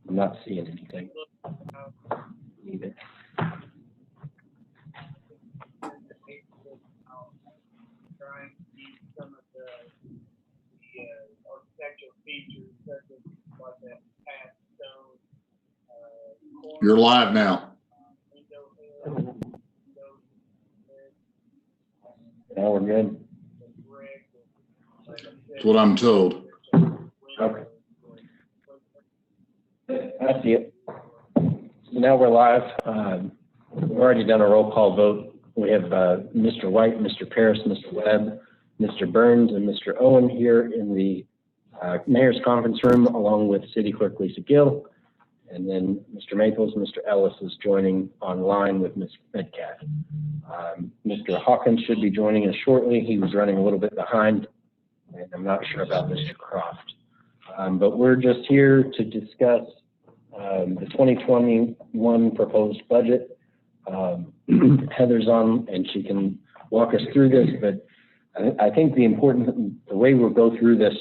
I'm not seeing anything either. Trying to use some of the architectural features such as like that path stone. You're live now. Now we're good. That's what I'm told. Okay. I see it. So now we're live. We've already done a roll call vote. We have Mr. White, Mr. Paris, Mr. Webb, Mr. Burns, and Mr. Owen here in the Mayor's Conference Room, along with City Clerk Lisa Gill. And then Mr. Maples, Mr. Ellis is joining online with Ms. Metcalf. Mr. Hawkins should be joining us shortly. He was running a little bit behind, and I'm not sure about Mr. Croft. But we're just here to discuss the 2021 proposed budget. Heather's on, and she can walk us through this, but I think the way we'll go through this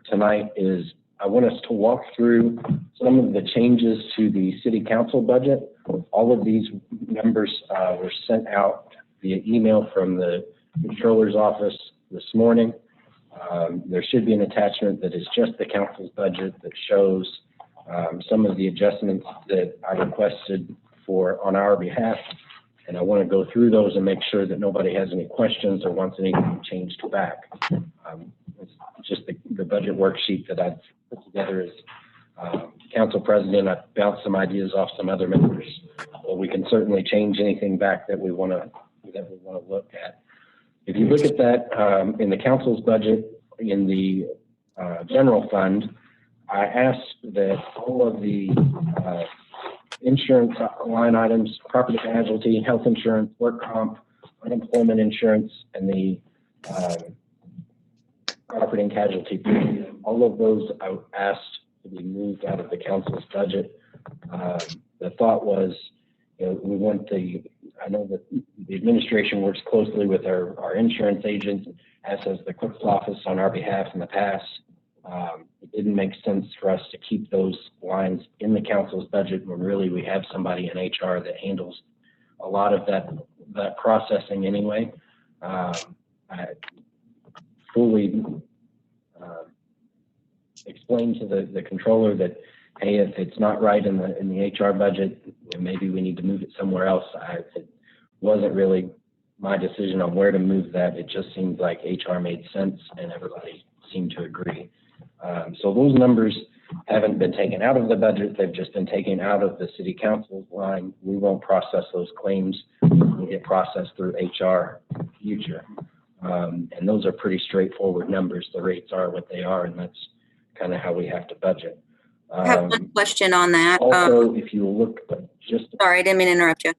tonight is I want us to walk through some of the changes to the city council budget. All of these numbers were sent out via email from the controller's office this morning. There should be an attachment that is just the council's budget that shows some of the adjustments that I requested on our behalf. And I want to go through those and make sure that nobody has any questions or wants anything changed back. It's just the budget worksheet that I've put together as council president. I've bounced some ideas off some other members. Well, we can certainly change anything back that we want to look at. If you look at that in the council's budget in the general fund, I asked that all of the insurance line items, property casualty, health insurance, work comp, unemployment insurance, and the property and casualty premium, all of those I asked to be moved out of the council's budget. The thought was, we want I know that the administration works closely with our insurance agents, as has the clerk's office on our behalf in the past. It didn't make sense for us to keep those lines in the council's budget when really we have somebody in HR that handles a lot of that processing anyway. I fully explained to the controller that, hey, if it's not right in the HR budget, maybe we need to move it somewhere else. It wasn't really my decision on where to move that. It just seemed like HR made sense and everybody seemed to agree. So those numbers haven't been taken out of the budget. They've just been taken out of the city council line. We won't process those claims. We'll get processed through HR in the future. And those are pretty straightforward numbers. The rates are what they are, and that's kind of how we have to budget. I have one question on that. Also, if you look sorry, I didn't mean to interrupt you.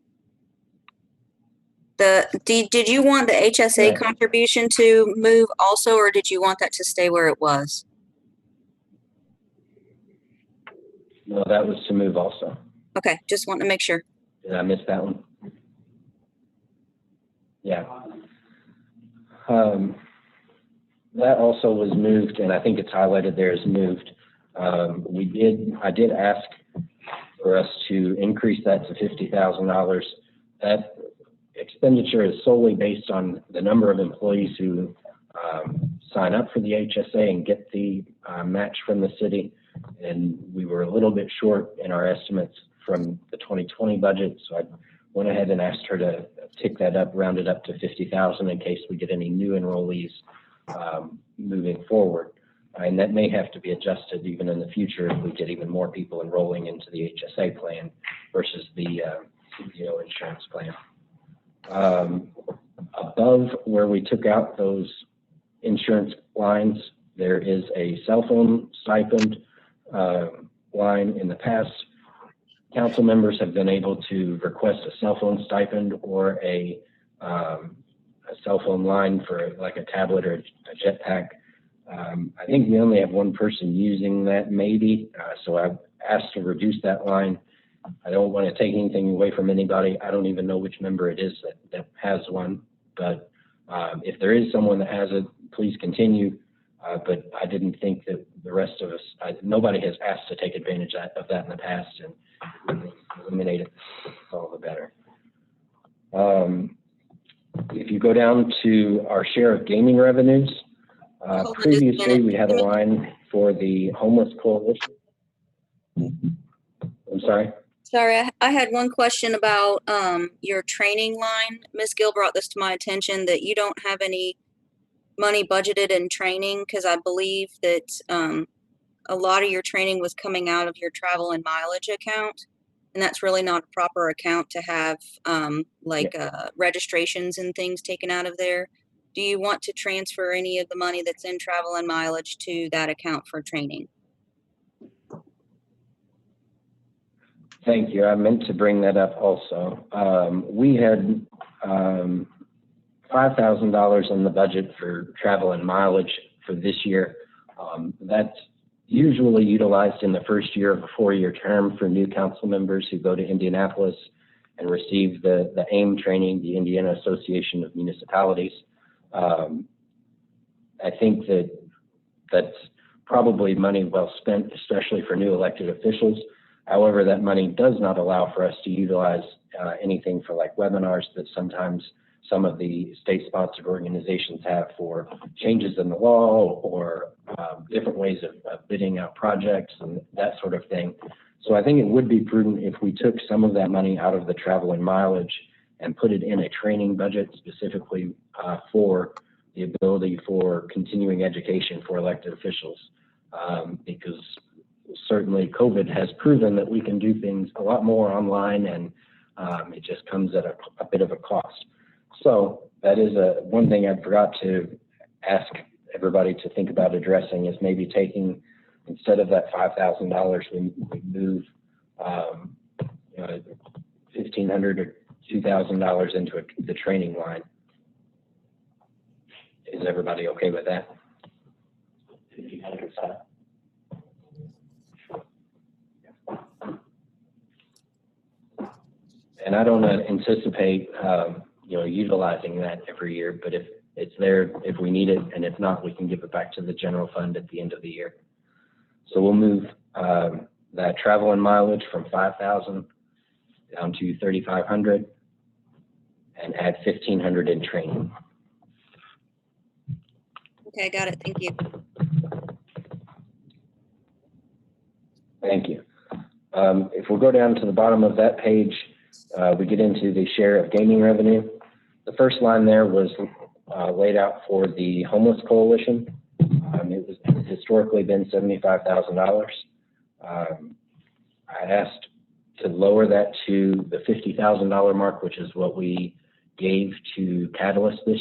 Did you want the HSA contribution to move also, or did you want that to stay where it was? No, that was to move also. Okay, just want to make sure. Did I miss that one? Yeah. That also was moved, and I think it's highlighted there as moved. I did ask for us to increase that to $50,000. That expenditure is solely based on the number of employees who sign up for the HSA and get the match from the city. And we were a little bit short in our estimates from the 2020 budget, so I went ahead and asked her to tick that up, round it up to 50,000 in case we get any new enrollees moving forward. And that may have to be adjusted even in the future if we get even more people enrolling into the HSA plan versus the CBO insurance plan. Above where we took out those insurance lines, there is a cell phone stipend line. In the past, council members have been able to request a cell phone stipend or a cell phone line for like a tablet or a jetpack. I think we only have one person using that maybe, so I've asked to reduce that line. I don't want to take anything away from anybody. I don't even know which member it is that has one, but if there is someone that has it, please continue. But I didn't think that the rest of us, nobody has asked to take advantage of that in the past, and we eliminate it, all the better. If you go down to our share of gaming revenues, Hold on just a previously minute. we had a line for the homeless coalition. I'm sorry? Sorry, I had one question about your training line. Ms. Gill brought this to my attention that you don't have any money budgeted in training, because I believe that a lot of your training was coming out of your travel and mileage account, and that's really not a proper account to have registrations and things taken out of there. Do you want to transfer any of the money that's in travel and mileage to that account for training? Thank you. I meant to bring that up also. We had $5,000 in the budget for travel and mileage for this year. That's usually utilized in the first year of a 4-year term for new council members who go to Indianapolis and receive the AIM training, the Indiana Association of Municipalities. I think that's probably money well spent, especially for new elected officials. However, that money does not allow for us to utilize anything for like webinars that sometimes some of the state-sponsored organizations have for changes in the law or different ways of bidding out projects and that sort of thing. So I think it would be prudent if we took some of that money out of the travel and mileage and put it in a training budget specifically for the ability for continuing education for elected officials, because certainly COVID has proven that we can do things a lot more online, and it just comes at a bit of a cost. So that is one thing I forgot to ask everybody to think about addressing, is maybe taking, instead of that $5,000, we move $1,500 or $2,000 into the training line. Is everybody okay with that? $1,500. And I don't anticipate, utilizing that every year, but if it's there, if we need it, and if not, we can give it back to the general fund at the end of the year. So we'll move that travel and mileage from $5,000 down to $3,500 and add $1,500 in training. Okay, got it. Thank you. Thank you. If we'll go down to the bottom of that page, we get into the share of gaming revenue. The first line there was laid out for the homeless coalition. It was historically been $75,000. I asked to lower that to the $50,000 mark, which is what we gave to Catalyst this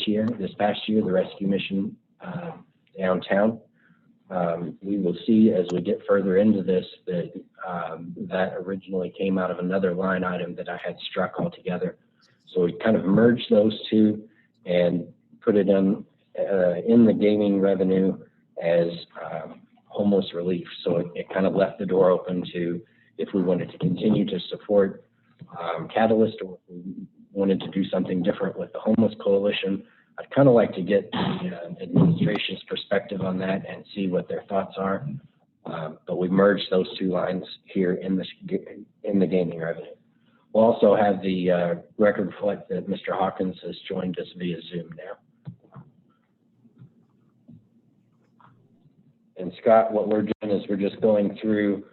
past year, the rescue mission downtown. We will see as we get further into this that that originally came out of another line item that I had struck altogether. So we kind of merged those two and put it in the gaming revenue as homeless relief. So it kind of left the door open to, if we wanted to continue to support Catalyst, or if we wanted to do something different with the homeless coalition. I'd kind of like to get the administration's perspective on that and see what their thoughts are. But we've merged those two lines here in the gaming revenue. We'll also have the record reflect that Mr. Hawkins has joined us via Zoom now. And Scott, what we're doing is we're just going through,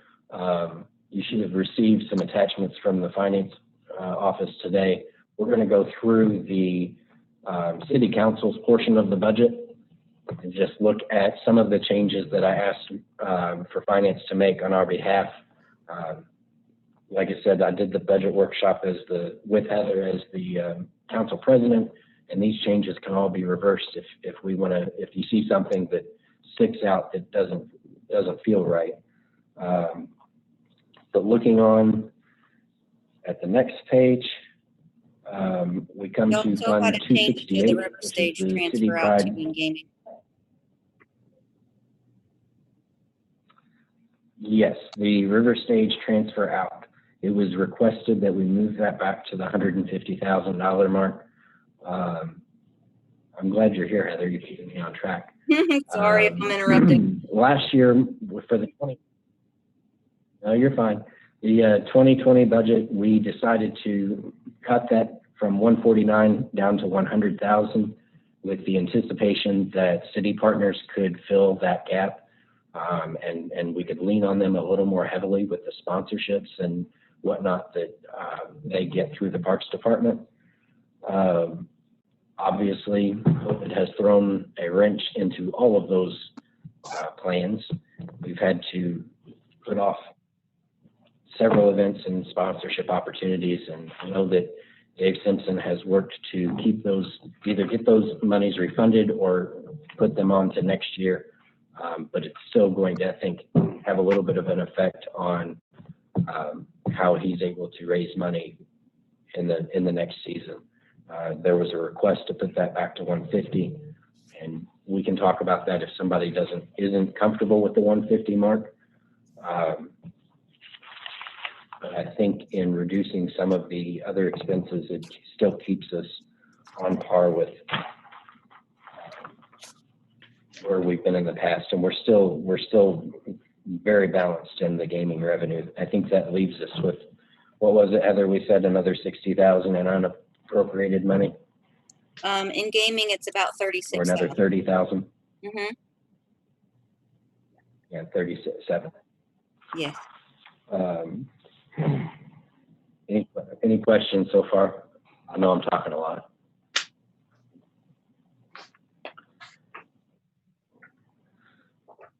you should have received some attachments from the finance office today. We're going to go through the City Council's portion of the budget and just look at some of the changes that I asked for finance to make on our behalf. Like I said, I did the budget workshop with Heather as the council president, and these changes can all be reversed if you see something that sticks out that doesn't feel right. But looking on at the next page, we come to Fund 268, the River Stage which is the transfer City out to Pride. gaming. Yes, the River Stage transfer out. It was requested that we move that back to the $150,000 mark. I'm glad you're here, Heather. You're keeping me on track. Sorry if I'm interrupting. Last year, for the 20, no, you're fine. The 2020 budget, we decided to cut that from 149 down to 100,000 with the anticipation that city partners could fill that gap, and we could lean on them a little more heavily with the sponsorships and whatnot that they get through the Parks Department. Obviously, COVID has thrown a wrench into all of those plans. We've had to put off several events and sponsorship opportunities, and I know that Dave Simpson has worked to keep those, either get those monies refunded or put them on to next year. But it's still going to, I think, have a little bit of an effect on how he's able to raise money in the next season. There was a request to put that back to 150, and we can talk about that if somebody isn't comfortable with the 150 mark. But I think in reducing some of the other expenses, it still keeps us on par with where we've been in the past, and we're still very balanced in the gaming revenue. I think that leaves us with, what was it, Heather? We said another 60,000 in unappropriated money. In gaming, it's about 36,000. Or another 30,000. Mm-hmm. Yeah, 37. Yes. Any questions so far? I know I'm talking a lot.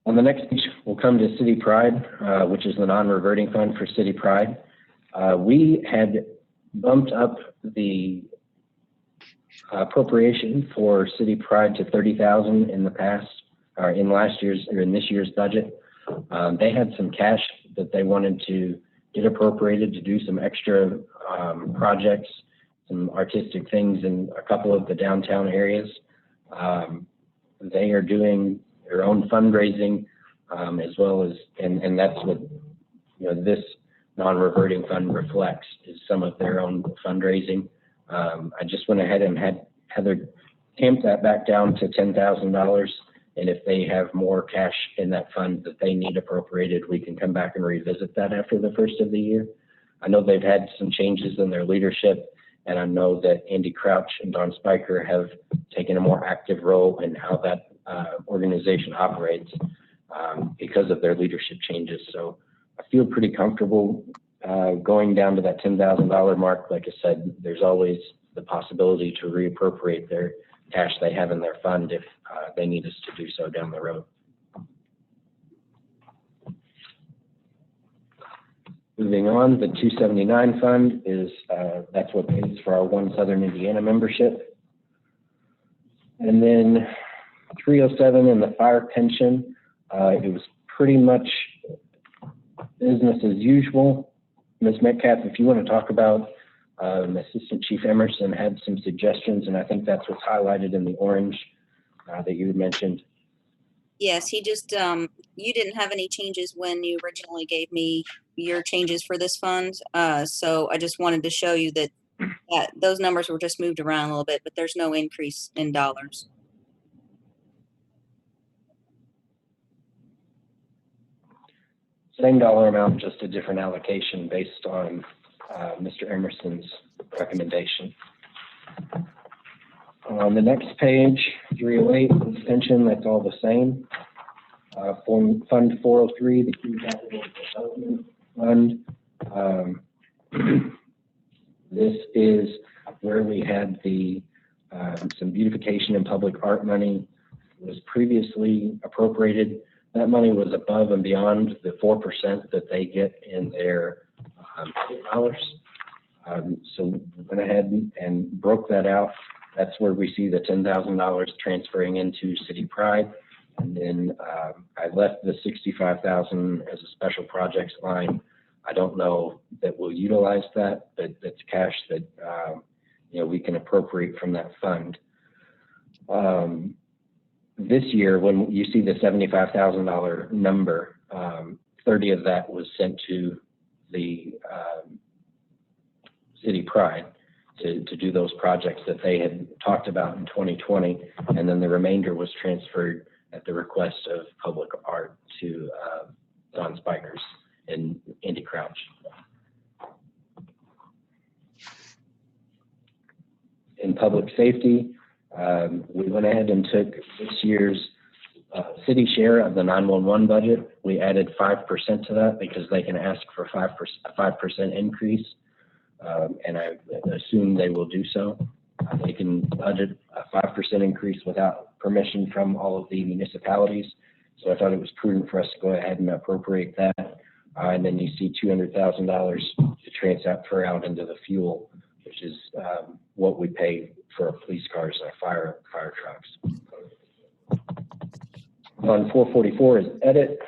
On the next page, we'll come to City Pride, which is the non-reverting fund for City Pride. We had bumped up the appropriation for City Pride to 30,000 in the past, or in this year's budget. They had some cash that they wanted to get appropriated to do some extra projects, some artistic things in a couple of the downtown areas. They are doing their own fundraising, as well as, and that's what this non-reverting fund reflects, is some of their own fundraising. I just went ahead and had Heather tamp that back down to $10,000, and if they have more cash in that fund that they need appropriated, we can come back and revisit that after the first of the year. I know they've had some changes in their leadership, and I know that Andy Crouch and Don Spiker have taken a more active role in how that organization operates because of their leadership changes. So I feel pretty comfortable going down to that $10,000 mark. Like I said, there's always the possibility to reappropriate their cash they have in their fund if they need us to do so down the road. Moving on, the 279 fund is, that's what pays for our One Southern Indiana membership. And then 307 and the fire pension, it was pretty much business as usual. Ms. Metcalf, if you want to talk about Assistant Chief Emerson had some suggestions, and I think that's what's highlighted in the orange that you had mentioned. Yes, he just, you didn't have any changes when you originally gave me your changes for this fund. So I just wanted to show you that those numbers were just moved around a little bit, but there's no increase in dollars. Same dollar amount, just a different allocation based on Mr. Emerson's recommendation. On the next page, 308 pension, that's all the same. Fund 403, the Key Capital Development Fund. This is where we had the some beautification and public art money was previously appropriated. That money was above and beyond the 4% that they get in their dollars. So we went ahead and broke that out. That's where we see the $10,000 transferring into City Pride. And then I left the $65,000 as a special projects line. I don't know that we'll utilize that, but that's cash that we can appropriate from that fund. This year, when you see the $75,000 number, 30 of that was sent to the City Pride. to do those projects that they had talked about in 2020. And then the remainder was transferred at the request of Public Art to Don Spikers and Andy Crouch. In public safety, we went ahead and took this year's city share of the 911 budget. We added 5% to that because they can ask for a 5% increase, and I assume they will do so. They can budget a 5% increase without permission from all of the municipalities. So I thought it was prudent for us to go ahead and appropriate that. And then you see $200,000 to transfer out into the fuel, which is what we pay for our police cars and our fire trucks. On 444 is edit.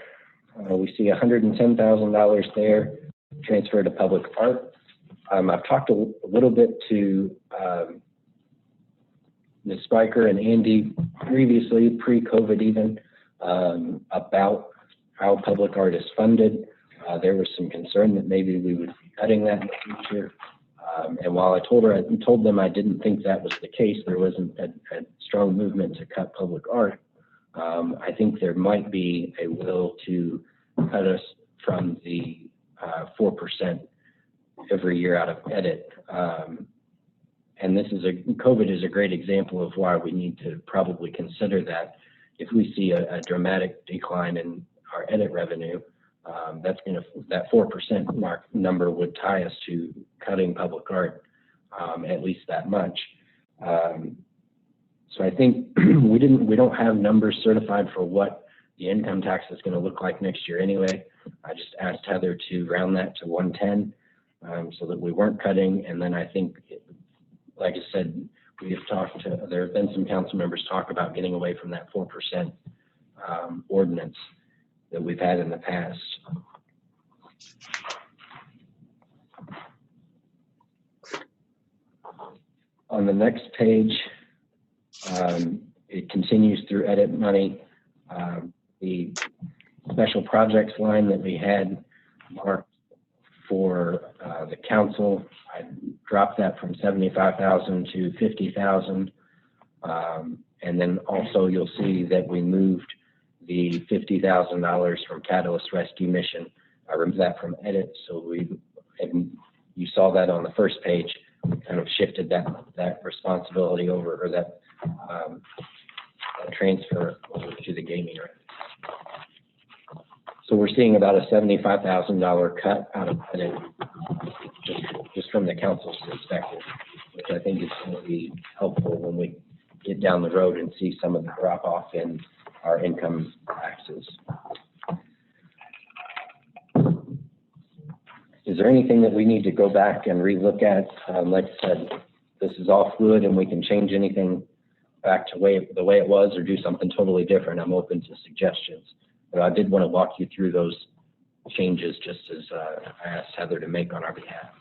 We see $110,000 there transferred to Public Art. I've talked a little bit to Ms. Spiker and Andy previously, pre-COVID even, about how Public Art is funded. There was some concern that maybe we would be cutting that in the future. And while I told them I didn't think that was the case, there wasn't a strong movement to cut Public Art. I think there might be a will to cut us from the 4% every year out of edit. And COVID is a great example of why we need to probably consider that. If we see a dramatic decline in our edit revenue, that 4% number would tie us to cutting Public Art at least that much. So I think we don't have numbers certified for what the income tax is going to look like next year anyway. I just asked Heather to round that to 110 so that we weren't cutting. And then I think, like I said, there have been some council members talk about getting away from that 4% ordinance that we've had in the past. On the next page, it continues through edit money. The special projects line that we had marked for the council, I dropped that from 75,000 to 50,000. And then also you'll see that we moved the $50,000 from Catalyst Rescue Mission. I removed that from edit, so you saw that on the first page. We kind of shifted that responsibility over, or that transfer over to the gaming rate. So we're seeing about a $75,000 cut out of edit, just from the council's perspective, which I think is going to be helpful when we get down the road and see some of the drop off in our income taxes. Is there anything that we need to go back and relook at? Like I said, this is all fluid and we can change anything back to the way it was or do something totally different. I'm open to suggestions, but I did want to walk you through those changes just as I asked Heather to make on our behalf.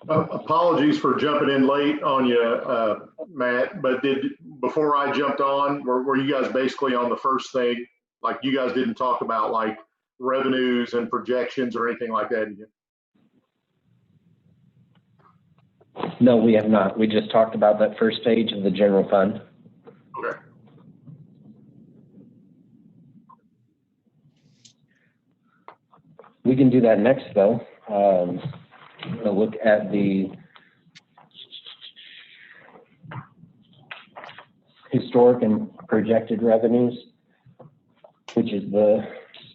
Apologies for jumping in late on you, Matt, but before I jumped on, were you guys basically on the first thing? Like, you guys didn't talk about like revenues and projections or anything like that, did you? No, we have not. We just talked about that first page of the general fund. Okay. We can do that next, though. I'm going to look at the historic and projected revenues, which is the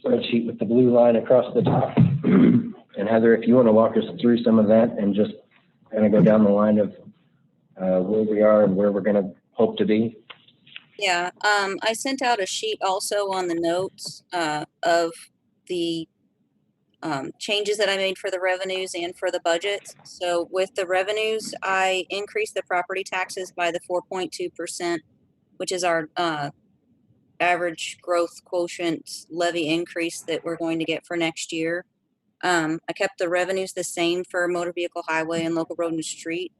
spreadsheet with the blue line across the top. And Heather, if you want to walk us through some of that and just kind of go down the line of where we are and where we're going to hope to be. Yeah, I sent out a sheet also on the notes of the changes that I made for the revenues and for the budget. So with the revenues, I increased the property taxes by the 4.2%, which is our average growth quotient levy increase that we're going to get for next year. I kept the revenues the same for motor vehicle, highway, and local road and street,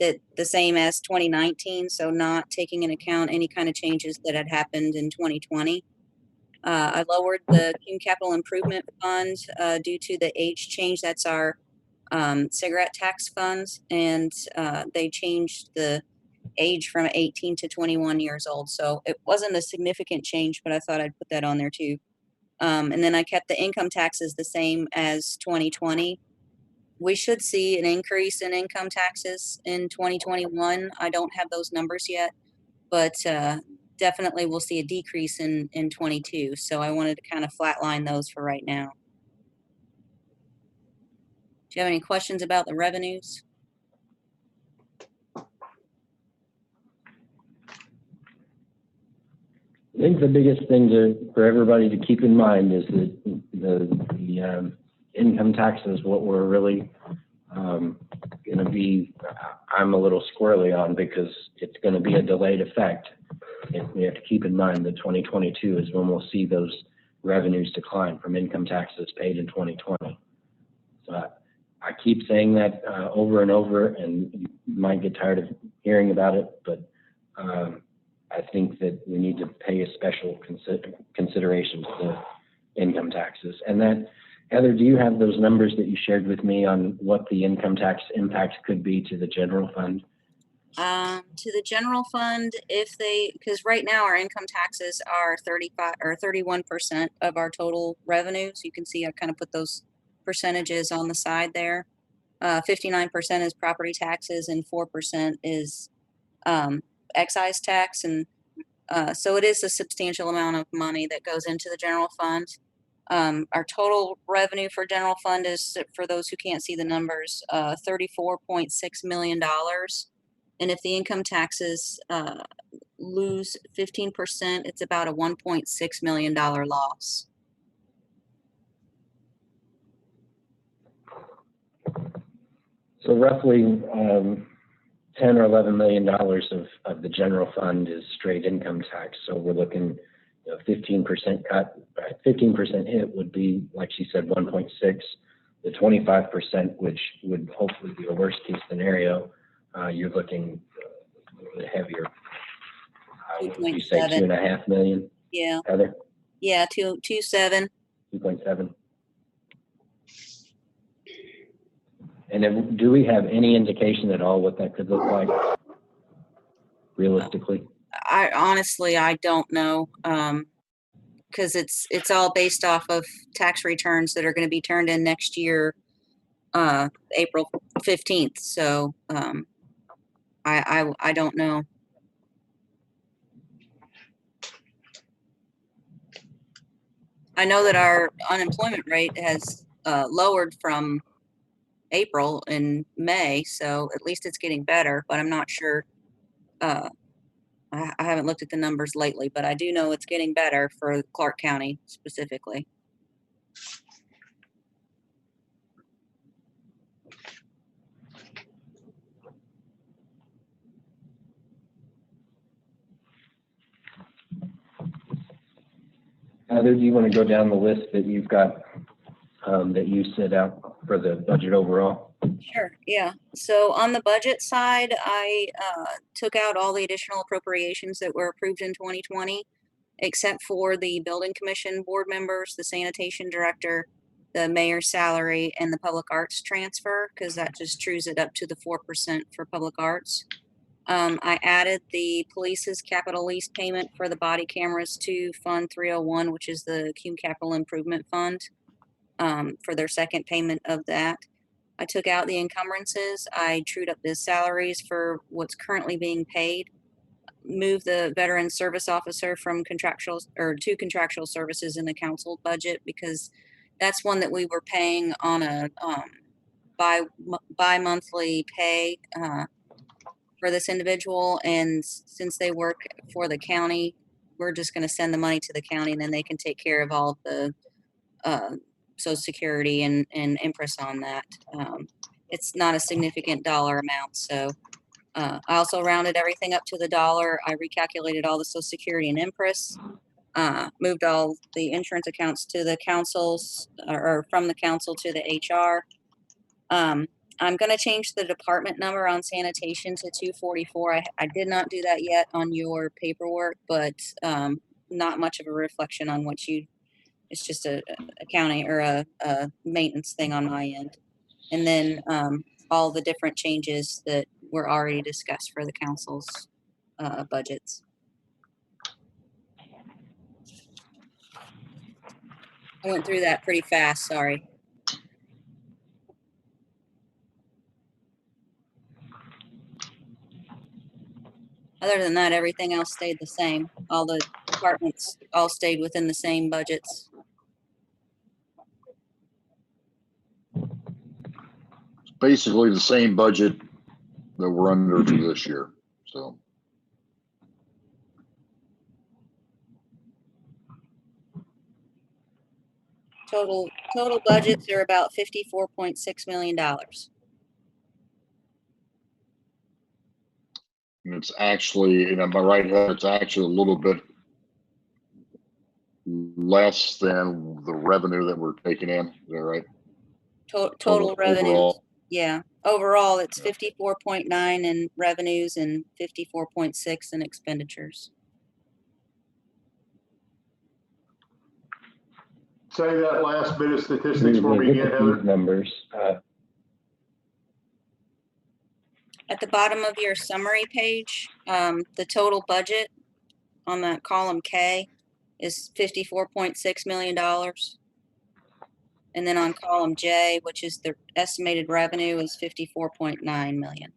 that the same as 2019, so not taking into account any kind of changes that had happened in 2020. I lowered the capital improvement fund due to the age change. That's our cigarette tax funds, and they changed the age from 18 to 21 years old. So it wasn't a significant change, but I thought I'd put that on there too. And then I kept the income taxes the same as 2020. We should see an increase in income taxes in 2021. I don't have those numbers yet, but definitely we'll see a decrease in 22. So I wanted to kind of flatline those for right now. Do you have any questions about the revenues? I think the biggest thing for everybody to keep in mind is that the income tax is what we're really going to be, I'm a little squirrely on, because it's going to be a delayed effect. And we have to keep in mind that 2022 is when we'll see those revenues decline from income taxes paid in 2020. So I keep saying that over and over, and you might get tired of hearing about it, but I think that we need to pay a special consideration to income taxes. And that, Heather, do you have those numbers that you shared with me on what the income tax impact could be to the general fund? To the general fund, because right now our income taxes are 35 or 31% of our total revenues. You can see I kind of put those percentages on the side there. 59% is property taxes and 4% is excise tax, and so it is a substantial amount of money that goes into the general fund. Our total revenue for general fund is, for those who can't see the numbers, $34.6 million. And if the income taxes lose 15%, it's about a $1.6 million loss. So roughly 10 or $11 million of the general fund is straight income tax. So we're looking, 15% cut, 15% hit would be, like she said, 1.6. The 25%, which would hopefully be a worst case scenario, you're looking a little bit heavier. Would you say 2.5 million? Yeah. Heather? Yeah, 2.7. 2.7. And then, do we have any indication at all what that could look like realistically? I honestly don't know, because it's all based off of tax returns that are going to be turned in next year, April 15th. So I don't know. I know that our unemployment rate has lowered from April and May, so at least it's getting better, but I'm not sure. I haven't looked at the numbers lately, but I do know it's getting better for Clark County specifically. Heather, do you want to go down the list that you've got that you set out for the budget overall? Sure, yeah. So on the budget side, I took out all the additional appropriations that were approved in 2020, except for the building commission board members, the sanitation director, the mayor's salary, and the public arts transfer, because that just trues it up to the 4% for public arts. I added the police's capital lease payment for the body cameras to Fund 301, which is the Cume Capital Improvement Fund, for their second payment of that. I took out the encumbrances. I trued up the salaries for what's currently being paid. Moved the veteran service officer from contractual to contractual services in the council budget, because that's one that we were paying on a bi-monthly pay for this individual. And since they work for the county, we're just going to send the money to the county, and then they can take care of all of the Social Security and interest on that. It's not a significant dollar amount. So I also rounded everything up to the dollar. I recalculated all the Social Security and interest, moved all the insurance accounts to the councils, or from the council to the HR. I'm going to change the department number on sanitation to 244. I did not do that yet on your paperwork, but not much of a reflection on what you, it's just a accounting or a maintenance thing on my end. And then all the different changes that were already discussed for the council's budgets. I went through that pretty fast, sorry. Other than that, everything else stayed the same. All the departments all stayed within the same budgets. It's basically the same budget that we're under for this year, so. Total budgets are about $54.6 million. And it's actually, and am I right, Heather, it's actually a little bit less than the revenue that we're taking in, is that right? Total revenues. Overall. Yeah, overall it's 54.9 in revenues and 54.6 in expenditures. Say that last bit of We statistics for me look again, at Heather. these numbers. At the bottom of your summary page, the total budget on that column K is $54.6 million. And then on column J, which is the estimated revenue, is 54.9 million.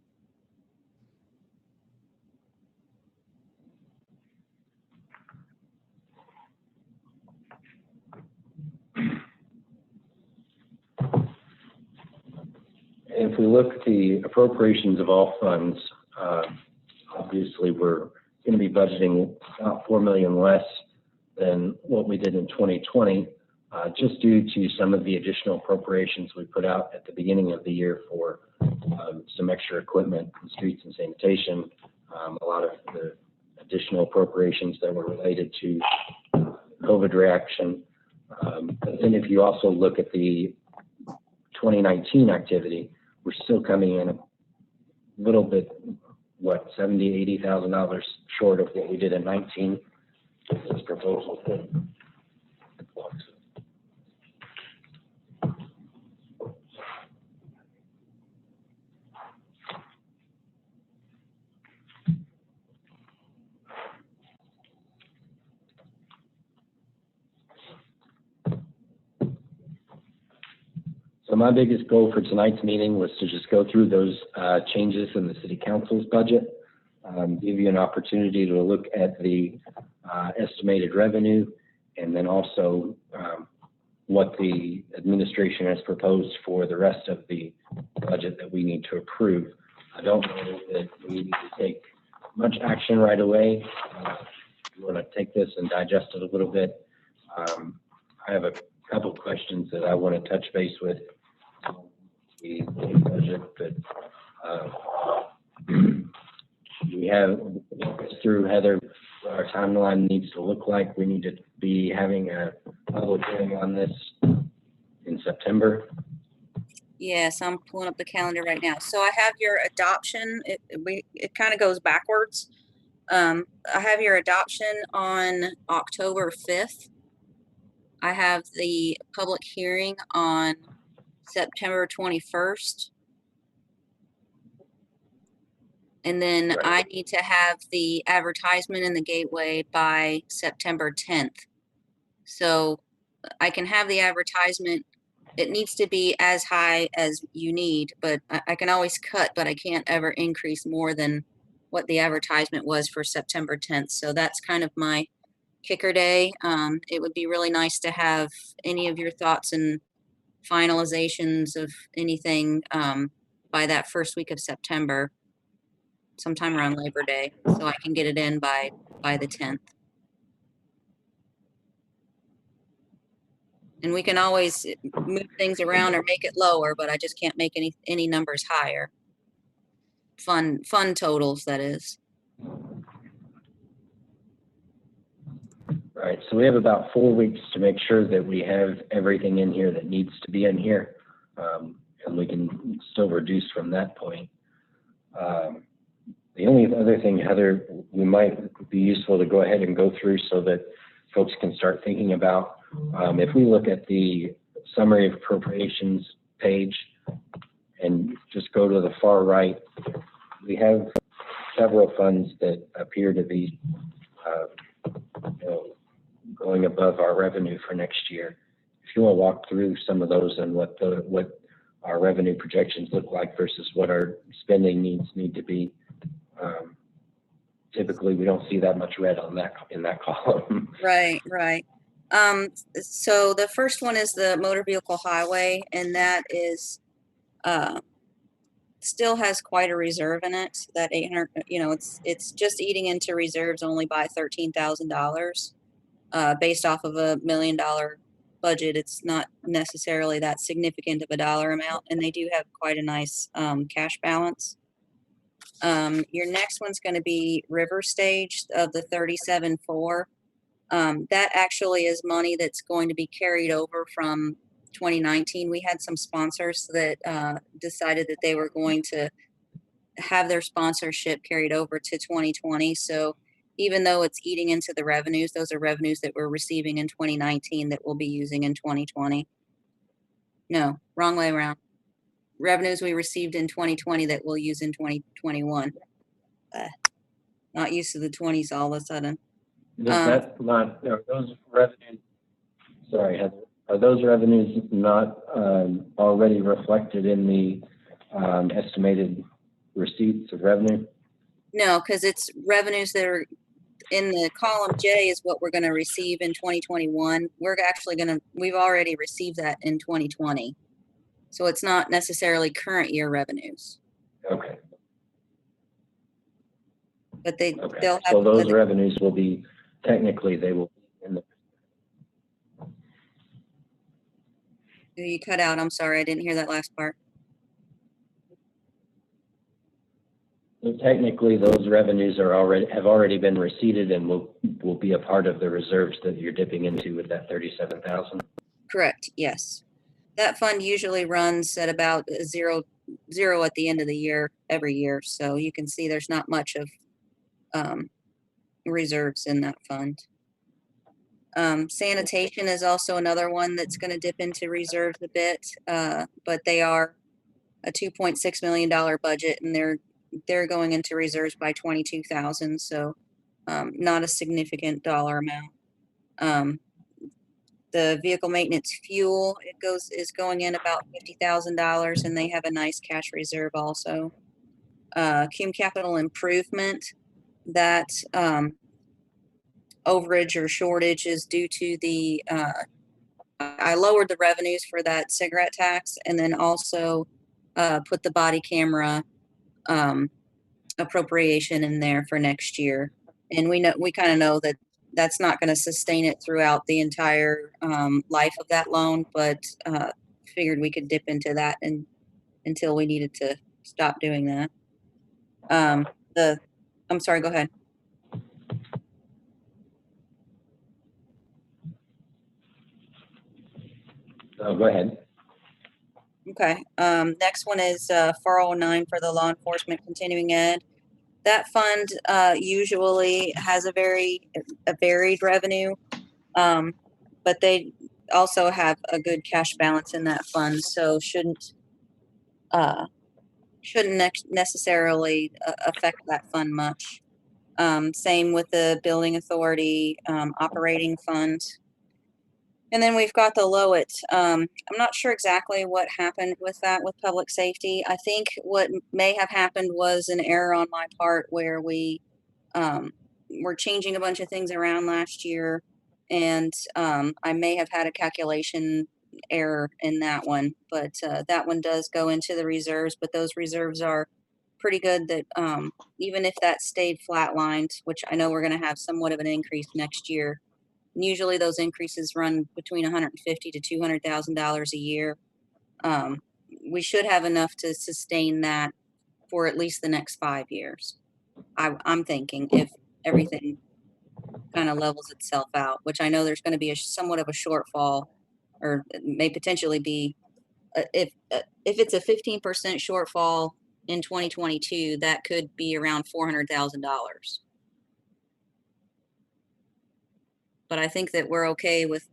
If we look at the appropriations of all funds, obviously we're going to be budgeting about 4 million less than what we did in 2020, just due to some of the additional appropriations we put out at the beginning of the year for some extra equipment in streets and sanitation, a lot of the additional appropriations that were related to COVID reaction. But then if you also look at the 2019 activity, we're still coming in a little bit, what, $70,000, $80,000 short of what we did in 19. This proposal. So my biggest goal for tonight's meeting was to just go through those changes in the city council's budget, give you an opportunity to look at the estimated revenue, and then also what the administration has proposed for the rest of the budget that we need to approve. I don't know that we need to take much action right away. We want to take this and digest it a little bit. I have a couple of questions that I want to touch base with the budget, but we have through Heather what our timeline needs to look like. We need to be having a public hearing on this in September. Yes, I'm pulling up the calendar right now. So I have your adoption. It kind of goes backwards. I have your adoption on October 5th. I have the public hearing on September 21st. And then Right. I need to have the advertisement in the gateway by September 10th. So I can have the advertisement. It needs to be as high as you need, but I can always cut, but I can't ever increase more than what the advertisement was for September 10th. So that's kind of my kicker day. It would be really nice to have any of your thoughts and finalizations of anything by that first week of September, sometime around Labor Day, so I can get it in by the 10th. And we can always move things around or make it lower, but I just can't make any numbers higher. Fun totals, that is. Right, so we have about 4 weeks to make sure that we have everything in here that needs to be in here, and we can still reduce from that point. The only other thing, Heather, we might be useful to go ahead and go through so that folks can start thinking about, if we look at the summary of appropriations page, and just go to the far right, we have several funds that appear to be, you know, going above our revenue for next year. If you want to walk through some of those and what our revenue projections look like versus what our spending needs need to be. Typically, we don't see that much red on that in that column. Right, right. So the first one is the motor vehicle highway, and that is, still has quite a reserve in it. That 800, you know, it's just eating into reserves only by $13,000. Based off of $1 million budget, it's not necessarily that significant of a dollar amount, and they do have quite a nice cash balance. Your next one's going to be River Stage of the 37.4. That actually is money that's going to be carried over from 2019. We had some sponsors that decided that they were going to have their sponsorship carried over to 2020. So even though it's eating into the revenues, those are revenues that we're receiving in 2019 that we'll be using in 2020. No, wrong way around. Revenues we received in 2020 that we'll use in 2021. Not used to the 20s all of a sudden. Are those revenues, sorry, Heather, are those revenues not already reflected in the estimated receipts of revenue? No, because it's revenues that are in the column J is what we're going to receive in 2021. We've already received that in 2020. So it's not necessarily current year revenues, Okay. but Okay. they'll have. So those revenues will be, technically, they will be in the. You cut out. I'm sorry. I didn't hear that last part. So technically, those revenues have already been receipted and will be a part of the reserves that you're dipping into with that 37,000. Correct. Yes. That fund usually runs at about zero at the end of the year, every year. So you can see there's not much of reserves in that fund. Sanitation is also another one that's going to dip into reserves a bit, but they are a $2.6 million budget, and they're going into reserves by 22,000. So not a significant dollar amount. The vehicle maintenance fuel, is going in about $50,000, and they have a nice cash reserve also. Cum capital improvement, that overage or shortage is due to the I lowered the revenues for that cigarette tax, and then also put the body camera appropriation in there for next year. And we kind of know that that's not going to sustain it throughout the entire life of that loan, but figured we could dip into that until we needed to stop doing that. I'm sorry, go ahead. Go ahead. Okay. Next one is 409 for the law enforcement continuing ed. That fund usually has a varied revenue, but they also have a good cash balance in that fund, so shouldn't necessarily affect that fund much. Same with the building authority operating fund. And then we've got the Lowit. I'm not sure exactly what happened with that with public safety. I think what may have happened was an error on my part where we were changing a bunch of things around last year, and I may have had a calculation error in that one. But that one does go into the reserves, but those reserves are pretty good that even if that stayed flatlined, which I know we're going to have somewhat of an increase next year, usually those increases run between $150,000 to $200,000 a year. We should have enough to sustain that for at least the next 5 years. I'm thinking if everything kind of levels itself out, which I know there's going to be somewhat of a shortfall, or it may potentially be, if it's a 15% shortfall in 2022, that could be around $400,000. But I think that we're okay with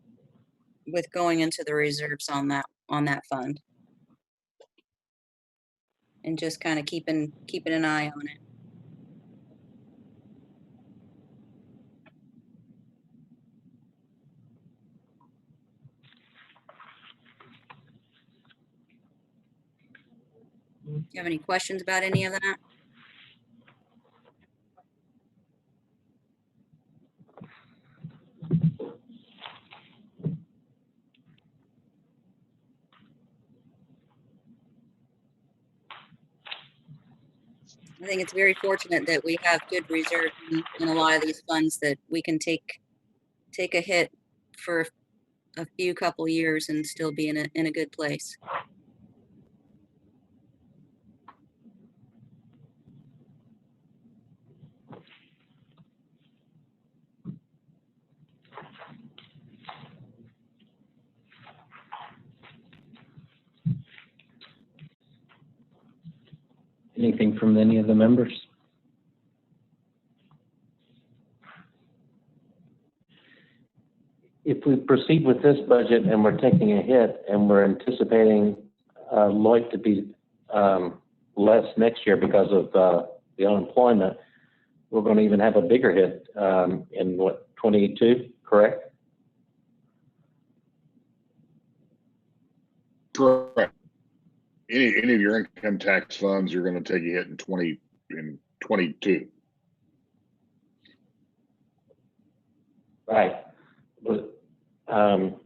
going into the reserves on that fund. and just kind of keeping an eye on it. Do you have any questions about any of that? I think it's very fortunate that we have good reserves in a lot of these funds that we can take a hit for a few couple years and still be in a good place. Anything from any of the members? If we proceed with this budget and we're taking a hit and we're anticipating Lloyd to be less next year because of the unemployment, we're going to even have a bigger hit in what, 22, correct? Correct. Any of your income tax funds, you're going to take a hit in 22. Right. But, I'm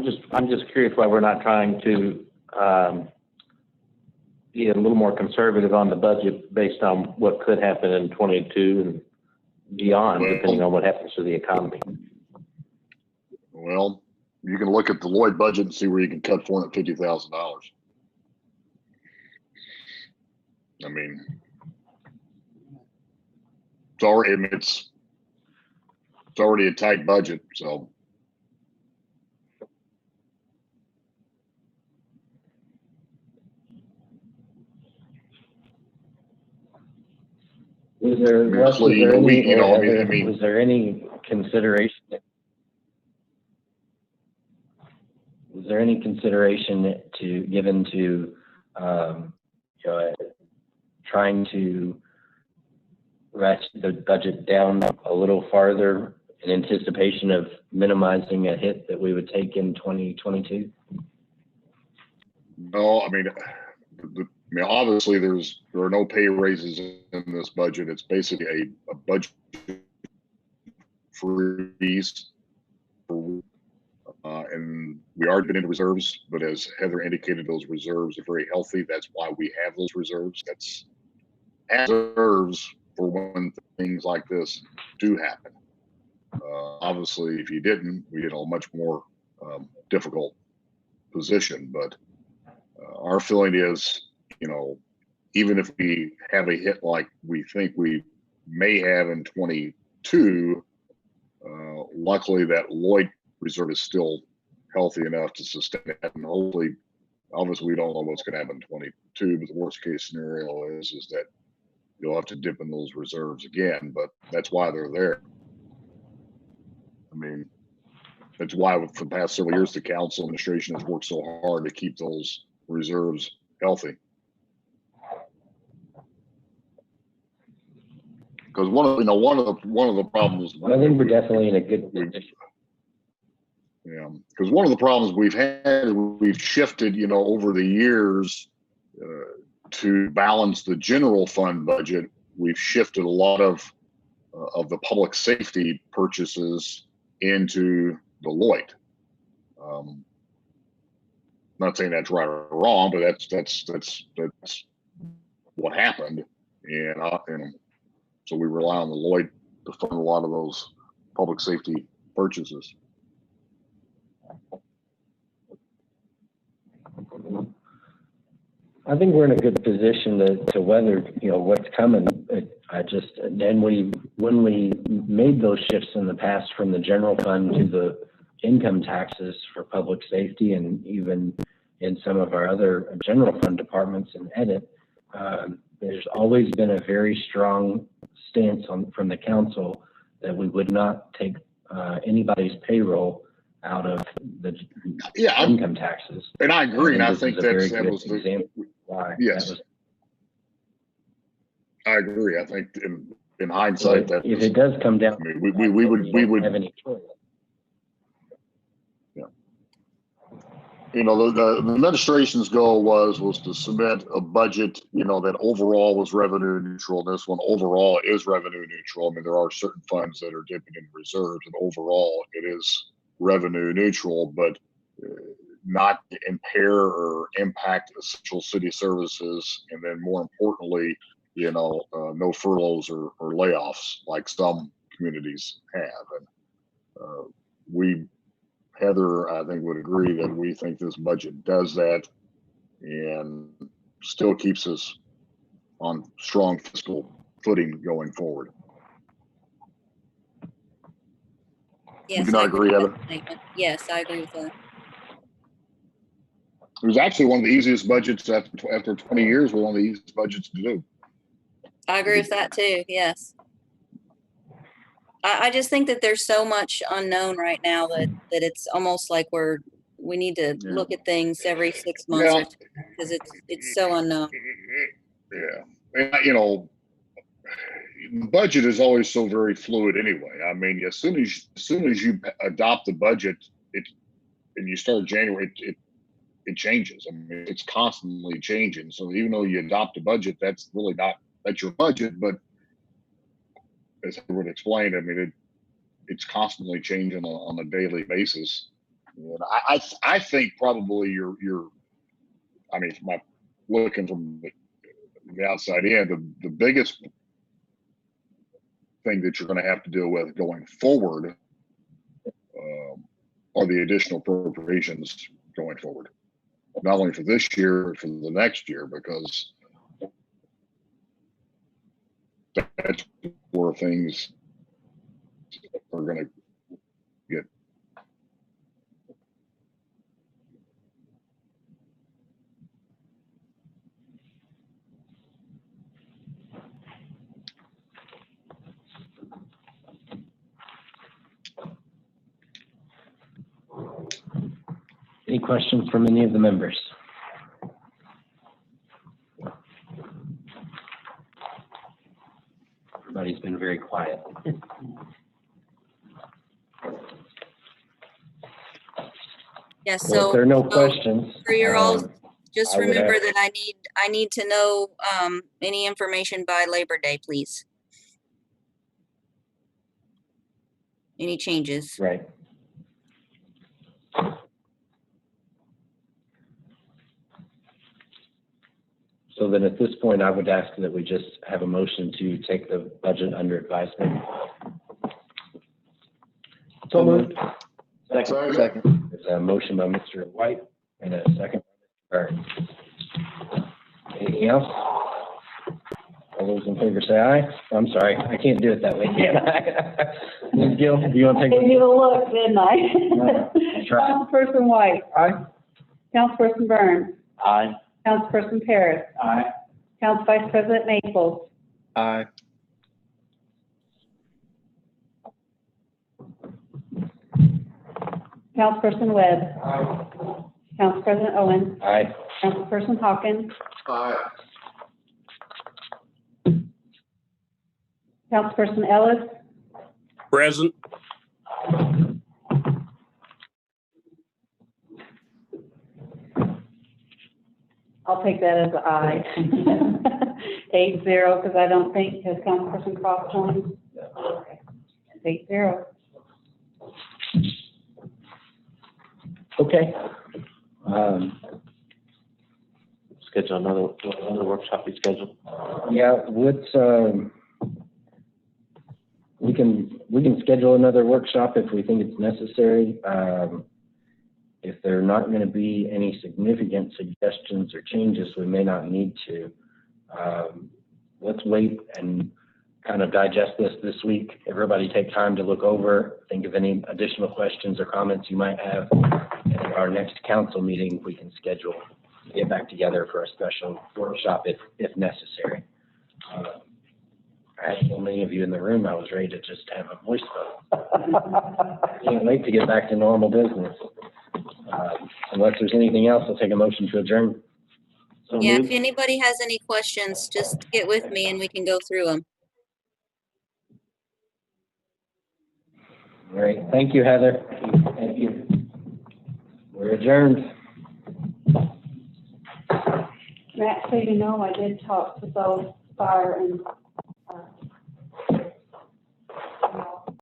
just curious why we're not trying to be a little more conservative on the budget based on what could happen in 22 and beyond, depending on what happens to the economy. Well, you can look at the Lloyd budget and see where you can cut $450,000. I mean, it's already a tight budget, so. Was there, Wes, was there any, you know, I mean, was there any consideration? Was there any consideration given to, you know, trying to ratchet the budget down a little farther in anticipation of minimizing a hit that we would take in 2022? No, I mean, obviously there are no pay raises in this budget. It's basically a budget freeze. And we are been into reserves, but as Heather indicated, those reserves are very healthy. That's why we have those reserves. That's reserves for when things like this do happen. Obviously, if you didn't, we'd in a much more difficult position. But our feeling is, you know, even if we have a hit like we think we may have in 22, luckily that Lloyd reserve is still healthy enough to sustain it. And hopefully, obviously, we don't know what's going to happen in 22, but the worst case scenario is that you'll have to dip in those reserves again, but that's why they're there. I mean, that's why for the past several years, the council administration has worked so hard to keep those reserves healthy. Because one of the problems. I think we're definitely in a good position. Yeah, because one of the problems we've had, we've shifted, you know, over the years to balance the general fund budget. We've shifted a lot of the public safety purchases into the Lloyd. Not saying that's right or wrong, but that's what happened, and so we rely on the Lloyd to fund a lot of those public safety purchases. I think we're in a good position to weather, you know, what's coming. When we made those shifts in the past from the general fund to the income taxes for public safety, and even in some of our other general fund departments and edit, there's always been a very strong stance from the council that we would not take anybody's payroll out of the Yeah, income taxes. and I agree, and I this think is a very that good was the, example why yes. that was. I agree. I think in So hindsight, that if was, it does come down, I mean, to that, we you don't would, have any choice. you know, the administration's goal was to submit a budget, you know, that overall was revenue neutral. This one overall is revenue neutral. I mean, there are certain funds that are dipping in reserves, and overall it is revenue neutral, but not impair or impact essential city services. And then more importantly, you know, no furloughs or layoffs like some communities have. And we, Heather, I think, would agree that we think this budget does that and still keeps us on strong fiscal footing going forward. Yes, do not I agree, with Heather? that statement. Yes, I agree with that. It was actually one of the easiest budgets after 20 years. One of the easiest budgets to do. I agree with that too. Yes. I just think that there's so much unknown right now that it's almost like we need to Yeah. look at things every 6 months Yeah. or two because it's so unknown. Yeah, and, you know, budget is always so very fluid anyway. I mean, as soon as you adopt the budget, and you start January, it changes. I mean, it's constantly changing. So even though you adopt a budget, that's really not, that's your budget, but as I would explain, I mean, it's constantly changing on a daily basis. And I think probably I mean, my looking from the outside in, the biggest thing that you're going to have to deal with going forward are the additional appropriations going forward, not only for this year, but for the next year, because that's where things are going to get. Any questions from any of the members? Everybody's been very quiet. Yes. Well, So if there are no so questions, for your all, just I would remember ask- that I need to know any information by Labor Day, please. Any changes? right. So then at this point, I would ask that we just have a motion to take the budget under advisement. So moved. Second. There's a motion by Mr. White and a second by Mr. Burns. Anything else? All those in favor say aye. I'm sorry, I can't do it that way, can I? Ms. Gill, do you want to Gave take? you a look, didn't I? Try. Councilperson White. Aye. Councilperson Burns. Aye. Councilperson Paris. Aye. Council Vice President Maples. Aye. Councilperson Webb. Aye. Council President Owens. Aye. Councilperson Hawkins. Aye. Councilperson Ellis. Present. I'll take that as an aye. 8-0, because I don't think, has Councilperson Cross joined? Okay. It's 8-0. Okay. Schedule another workshop be scheduled. Yeah, let's, we can schedule another workshop if we think it's necessary. If there are not going to be any significant suggestions or changes, we may not need to. Let's wait and kind of digest this week. Everybody take time to look over, think of any additional questions or comments you might have. And at our next council meeting, we can schedule, get back together for a special workshop if necessary. I had so many of you in the room, I was ready to just have a voice vote. Can't wait to get back to normal business. Unless there's anything else, I'll take a motion to adjourn. So Yeah, if moved. anybody has any questions, just get with me and we can go through them. All right, thank you, Heather. Thank you. We're adjourned. Matt, so you know, I did talk to both fire and